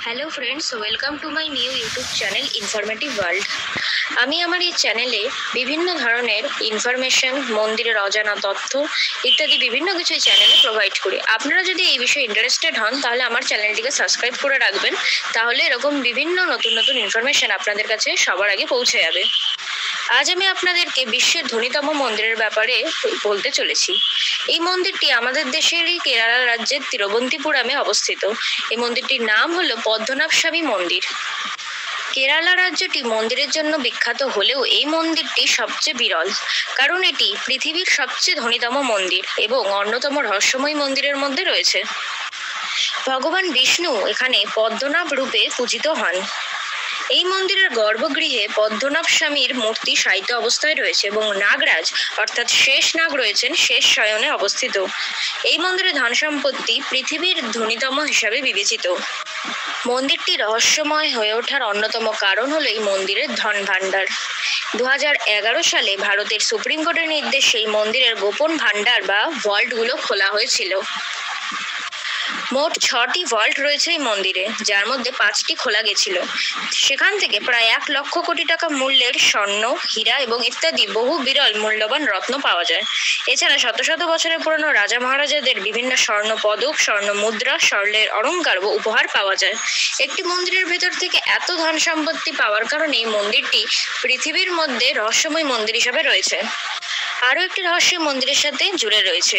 Hello friends, welcome to my new YouTube channel informative world. আমি আমার এই চ্যানেলে বিভিন্ন ধরনের ইনফরমেশন, মন্দিরের অজানা তথ্য ইত্যাদি বিভিন্ন কিছু এই চ্যানেলে প্রোভাইড করি। আপনারা যদি এই বিষয়ে ইন্টারেস্টেড হন তাহলে আমার চ্যানেলটিকে সাবস্ক্রাইব করে রাখবেন, তাহলে এরকম বিভিন্ন নতুন নতুন ইনফরমেশন আপনাদের কাছে সবার আগে পৌঁছে যাবে। আজ আমি আপনাদেরকে বিশ্বের ধনীতম মন্দিরের ব্যাপারে বলতে চলেছি। এই মন্দিরটি আমাদের দেশেরই কেরালা রাজ্যের তিরুবনন্তপুরমে অবস্থিত। এই মন্দিরটির নাম হলো পদ্মনাভ স্বামী মন্দির। কেরালা রাজ্যটি মন্দিরের জন্য বিখ্যাত হলেও এই মন্দিরটি সবচেয়ে বিরল, কারণ এটি পৃথিবীর সবচেয়ে ধনীতম মন্দির এবং অন্যতম রহস্যময় মন্দিরের মধ্যে রয়েছে। ভগবান বিষ্ণু এখানে পদ্মনাভ রূপে পূজিত হন। এই মন্দিরের গর্ভগৃহে পদ্মনাভ স্বামীর মূর্তি শায়িত অবস্থায় রয়েছে এবং নাগরাজ অর্থাৎ শেষ নাগ রয়েছেন শেষ শয়নে অবস্থিত। এই মন্দিরের ধন সম্পত্তি পৃথিবীর ধনীতম হিসাবে বিবেচিত। মন্দিরটি রহস্যময় হয়ে ওঠার অন্যতম কারণ হলো এই মন্দিরের ধন ভাণ্ডার। 2011 সালে ভারতের সুপ্রিম কোর্টের নির্দেশে এই মন্দিরের গোপন ভাণ্ডার বা ভল্টগুলো খোলা হয়েছিল। মোট 6টি ভল্ট রয়েছে এই মন্দিরে, যার মধ্যে 5টি খোলা গেছিল। সেখান থেকে প্রায় 1 লক্ষ কোটি টাকা মূল্যের স্বর্ণ, হীরা এবং ইত্যাদি বহু বিরল মূল্যবান রত্ন পাওয়া যায়। এছাড়া শত শত বছরের পুরনো রাজা মহারাজাদের বিভিন্ন স্বর্ণ পদক, স্বর্ণ মুদ্রা, স্বর্ণের অলংকার ও উপহার পাওয়া যায়। একটি মন্দিরের ভেতর থেকে এত ধন সম্পত্তি পাওয়ার কারণে এই মন্দিরটি পৃথিবীর মধ্যে রহস্যময় মন্দির হিসাবে রয়েছে। আরও একটি রহস্য মন্দিরের সাথে জুড়ে রয়েছে।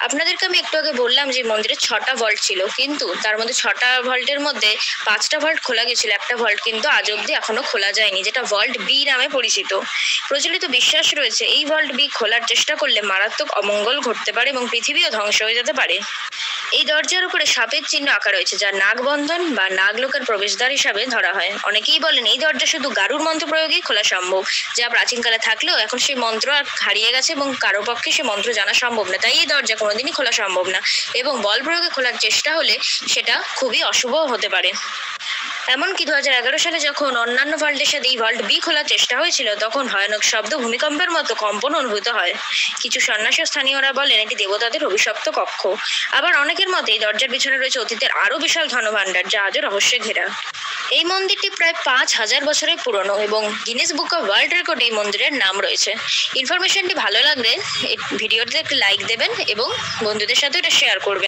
আপনাদেরকে আমি একটু আগে বললাম যে মন্দিরে 6টা ভল্ট ছিল, কিন্তু তার মধ্যে 6টা ভল্টের মধ্যে 5টা ভল্ট খোলা গেছিল, একটা ভল্ট কিন্তু আজ অব্দি এখনো খোলা যায়নি, যেটা ভল্ট বি নামে পরিচিত। প্রচলিত বিশ্বাস রয়েছে এই ভল্ট বি খোলার চেষ্টা করলে মারাত্মক অমঙ্গল ঘটতে পারে এবং পৃথিবীও ধ্বংস হয়ে যেতে পারে। এই দরজার উপরে সাপের চিহ্ন আঁকা রয়েছে, যা নাগবন্ধন বা নাগলোকের প্রবেশদ্বার হিসাবে ধরা হয়। অনেকেই বলেন এই দরজা শুধু গারুর মন্ত্র প্রয়োগেই খোলা সম্ভব, যা প্রাচীনকালে থাকলেও এখন সেই মন্ত্র আর হারিয়ে গেছে এবং কারো পক্ষে সেই মন্ত্র জানা সম্ভব না। তাই এই দরজা কোনোদিনই খোলা সম্ভব না এবং বল প্রয়োগে খোলার চেষ্টা হলে সেটা খুবই অশুভ হতে পারে। এমনকি 2011 সালে যখন অন্যান্য ভল্টের সাথে এই ভল্ট বি খোলার চেষ্টা হয়েছিল, তখন ভয়ানক শব্দ, ভূমিকম্পের মতো কম্পন অনুভূত হয়। কিছু সন্ন্যাসী স্থানীয়রা বলেন এটি দেবতাদের অভিশপ্ত কক্ষ। আবার অনেকের মতে এই দরজার পিছনে রয়েছে অতীতের আরো বিশাল ধনভাণ্ডার, যা আজও রহস্যে ঘেরা। এই মন্দিরটি প্রায় 5000 বছরের পুরনো এবং গিনেস বুক অফ ওয়ার্ল্ড রেকর্ডে এই মন্দিরের নাম রয়েছে। ইনফরমেশনটি ভালো লাগলে এই ভিডিওটিতে একটি লাইক দেবেন এবং বন্ধুদের সাথে এটা শেয়ার করবেন।